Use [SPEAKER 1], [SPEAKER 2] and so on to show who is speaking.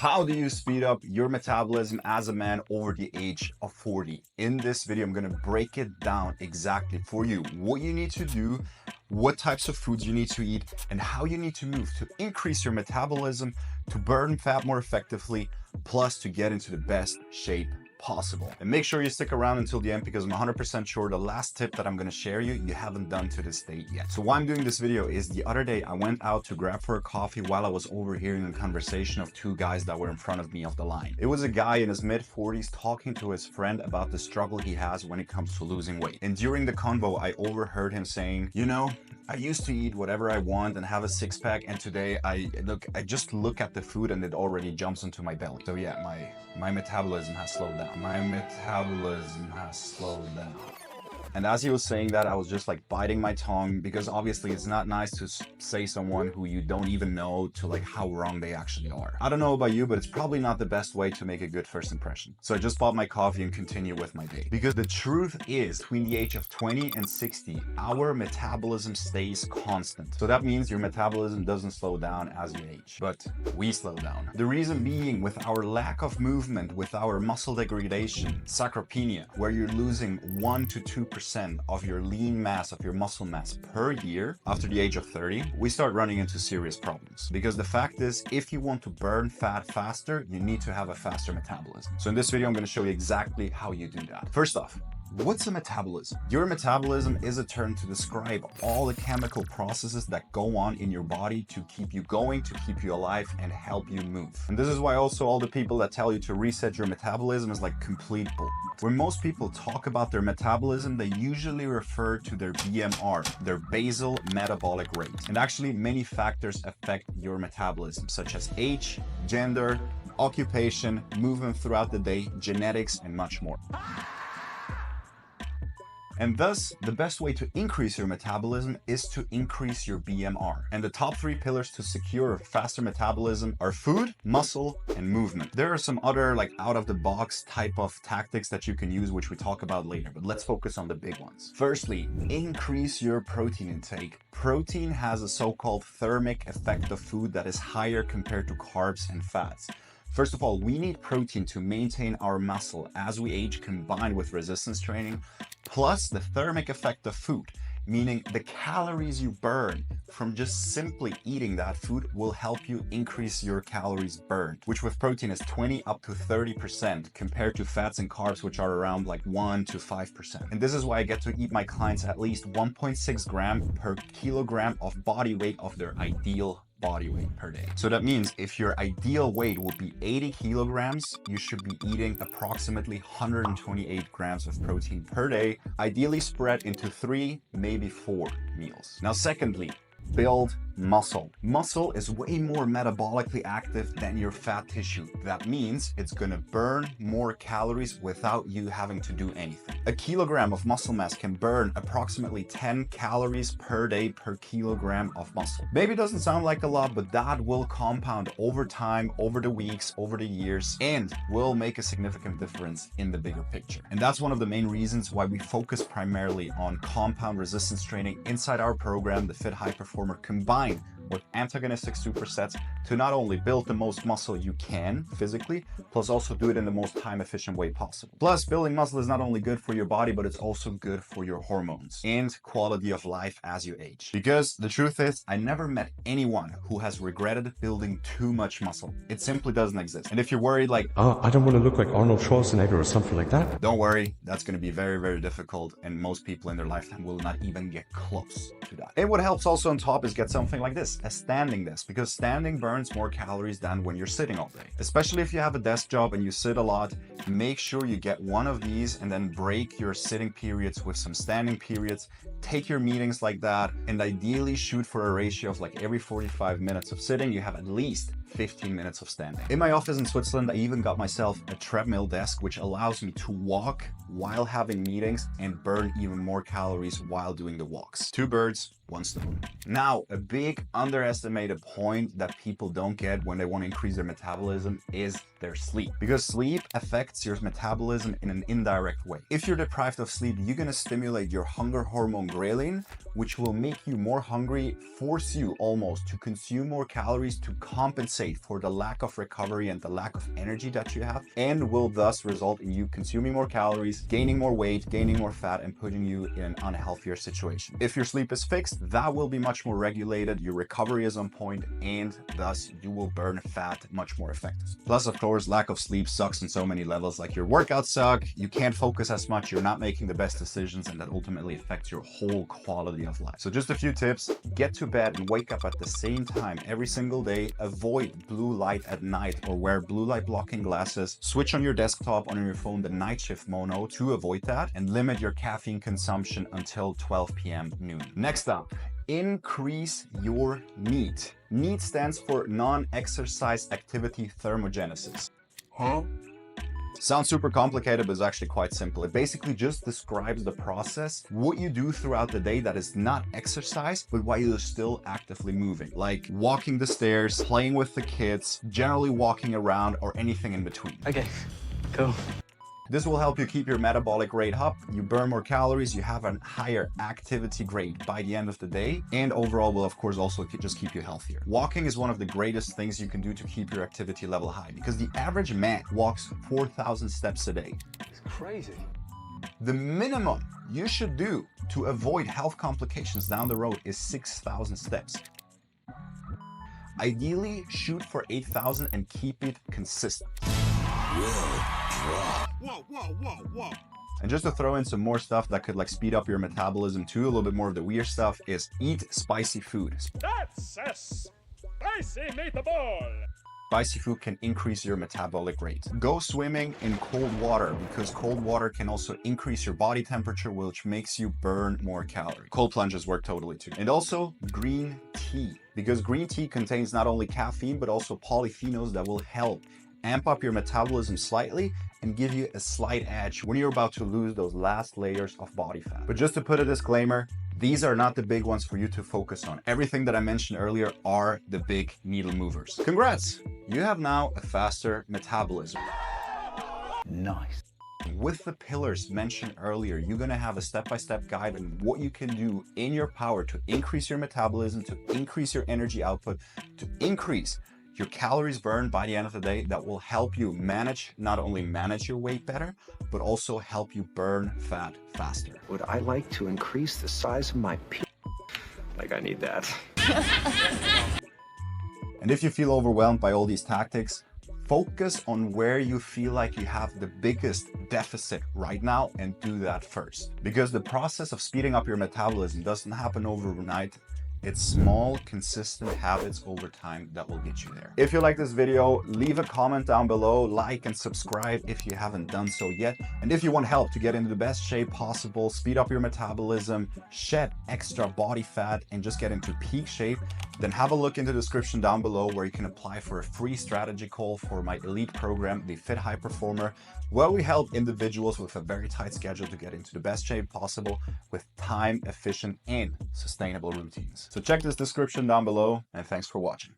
[SPEAKER 1] How do you speed up your metabolism as a man over the age of 40? In this video, I'm going to break it down exactly for you, what you need to do, what types of foods you need to eat, and how you need to move to increase your metabolism, to burn fat more effectively, plus to get into the best shape possible. And make sure you stick around until the end because I'm 100% sure the last tip that I'm going to share you haven't done to this date yet. So why I'm doing this video is the other day I went out to grab for a coffee while I was overhearing a conversation of two guys that were in front of me of the line. It was a guy in his mid-40s talking to his friend about the struggle he has when it comes to losing weight. And during the convo, I overheard him saying, you know, I used to eat whatever I want and have a six-pack, and today I just look at the food and it already jumps into my belly. So yeah, my metabolism has slowed down. My metabolism has slowed down. And as he was saying that, I was just like biting my tongue because obviously it's not nice to say someone who you don't even know to like how wrong they actually are. I don't know about you, but it's probably not the best way to make a good first impression. So I just bought my coffee and continue with my day. Because the truth is, between the age of 20 and 60, our metabolism stays constant. So that means your metabolism doesn't slow down as you age, but we slow down. The reason being, with our lack of movement, with our muscle degradation, sarcopenia, where you're losing 1 to 2% of your lean mass, of your muscle mass per year after the age of 30, we start running into serious problems. Because the fact is, if you want to burn fat faster, you need to have a faster metabolism. So in this video, I'm going to show you exactly how you do that. First off, what's a metabolism? Your metabolism is a term to describe all the chemical processes that go on in your body to keep you going, to keep you alive, and help you move. And this is why also all the people that tell you to reset your metabolism is like complete bull. When most people talk about their metabolism, they usually refer to their BMR, their basal metabolic rate. And actually, many factors affect your metabolism, such as age, gender, occupation, movement throughout the day, genetics, and much more. And thus, the best way to increase your metabolism is to increase your BMR. And the top 3 pillars to secure a faster metabolism are food, muscle, and movement. There are some other like out-of-the-box type of tactics that you can use, which we talk about later, but let's focus on the big ones. Firstly, increase your protein intake. Protein has a so-called thermic effect of food that is higher compared to carbs and fats. First of all, we need protein to maintain our muscle as we age, combined with resistance training, plus the thermic effect of food, meaning the calories you burn from just simply eating that food will help you increase your calories burned, which with protein is 20 up to 30% compared to fats and carbs, which are around like 1 to 5%. And this is why I get to eat my clients at least 1.6 gram per kilogram of body weight of their ideal body weight per day. So that means if your ideal weight would be 80 kilograms, you should be eating approximately 128 grams of protein per day, ideally spread into 3, maybe 4 meals. Now, secondly, build muscle. Muscle is way more metabolically active than your fat tissue. That means it's gonna burn more calories without you having to do anything. A kilogram of muscle mass can burn approximately 10 calories per day per kilogram of muscle. Maybe it doesn't sound like a lot, but that will compound over time, over the weeks, over the years, and will make a significant difference in the bigger picture. And that's one of the main reasons why we focus primarily on compound resistance training inside our program, the Fit High Performer, combined with antagonistic supersets to not only build the most muscle you can physically, plus also do it in the most time-efficient way possible. Plus, building muscle is not only good for your body, but it's also good for your hormones and quality of life as you age. Because the truth is, I never met anyone who has regretted building too much muscle. It simply doesn't exist. And if you're worried like,
[SPEAKER 2] oh, I don't want to look like Arnold Schwarzenegger or something like that,
[SPEAKER 1] don't worry, that's going to be very, very difficult, and most people in their lifetime will not even get close to that. And what helps also on top is get something like this, a standing desk, because standing burns more calories than when you're sitting all day. Especially if you have a desk job and you sit a lot, make sure you get one of these and then break your sitting periods with some standing periods. Take your meetings like that, and ideally shoot for a ratio of like every 45 minutes of sitting, you have at least 15 minutes of standing. In my office in Switzerland, I even got myself a treadmill desk, which allows me to walk while having meetings and burn even more calories while doing the walks. 2 birds, 1 stone. Now, a big underestimated point that people don't get when they want to increase their metabolism is their sleep. Because sleep affects your metabolism in an indirect way. If you're deprived of sleep, you're going to stimulate your hunger hormone ghrelin, which will make you more hungry, force you almost to consume more calories to compensate compensate for the lack of recovery and the lack of energy that you have, and will thus result in you consuming more calories, gaining more weight, gaining more fat, and putting you in an unhealthier situation. If your sleep is fixed, that will be much more regulated, your recovery is on point, and thus you will burn fat much more effectively. Plus, of course, lack of sleep sucks on so many levels, like your workouts suck, you can't focus as much, you're not making the best decisions, and that ultimately affects your whole quality of life. So just a few tips: get to bed and wake up at the same time every single day, avoid blue light at night or wear blue light blocking glasses, switch on your desktop, on your phone, the night shift mono to avoid that, and limit your caffeine consumption until 12 p.m. noon. Next up, increase your NEAT. NEAT stands for non-exercise activity thermogenesis. Huh? Sounds super complicated, but it's actually quite simple. It basically just describes the process, what you do throughout the day that is not exercise, but while you're still actively moving, like walking the stairs, playing with the kids, generally walking around, or anything in between.
[SPEAKER 3] Okay, cool.
[SPEAKER 1] This will help you keep your metabolic rate up, you burn more calories, you have a higher activity grade by the end of the day, and overall will of course also just keep you healthier. Walking is one of the greatest things you can do to keep your activity level high, because the average man walks 4,000 steps a day.
[SPEAKER 3] It's crazy.
[SPEAKER 1] The minimum you should do to avoid health complications down the road is 6,000 steps. Ideally, shoot for 8,000 and keep it consistent. Whoa. And just to throw in some more stuff that could like speed up your metabolism too, a little bit more of the weird stuff, is eat spicy food.
[SPEAKER 4] That's a spicy meatball!
[SPEAKER 1] Spicy food can increase your metabolic rate. Go swimming in cold water, because cold water can also increase your body temperature, which makes you burn more calories. Cold plunges work totally too. And also green tea, because green tea contains not only caffeine, but also polyphenols that will help amp up your metabolism slightly and give you a slight edge when you're about to lose those last layers of body fat. But just to put a disclaimer, these are not the big ones for you to focus on. Everything that I mentioned earlier are the big needle movers. Congrats! You have now a faster metabolism.
[SPEAKER 3] Nice.
[SPEAKER 1] With the pillars mentioned earlier, you're gonna have a step-by-step guide on what you can do in your power to increase your metabolism, to increase your energy output, to increase your calories burned by the end of the day, that will help you not only manage your weight better, but also help you burn fat faster.
[SPEAKER 5] Would I like to increase the size of my pee? Like I need that.
[SPEAKER 1] And if you feel overwhelmed by all these tactics, focus on where you feel like you have the biggest deficit right now and do that first. Because the process of speeding up your metabolism doesn't happen overnight. It's small, consistent habits over time that will get you there. If you like this video, leave a comment down below, like and subscribe if you haven't done so yet. And if you want help to get into the best shape possible, speed up your metabolism, shed extra body fat, and just get into peak shape, then have a look in the description down below where you can apply for a free strategy call for my elite program, the Fit High Performer, where we help individuals with a very tight schedule to get into the best shape possible with time, efficient, and sustainable routines. So check this description down below, and thanks for watching.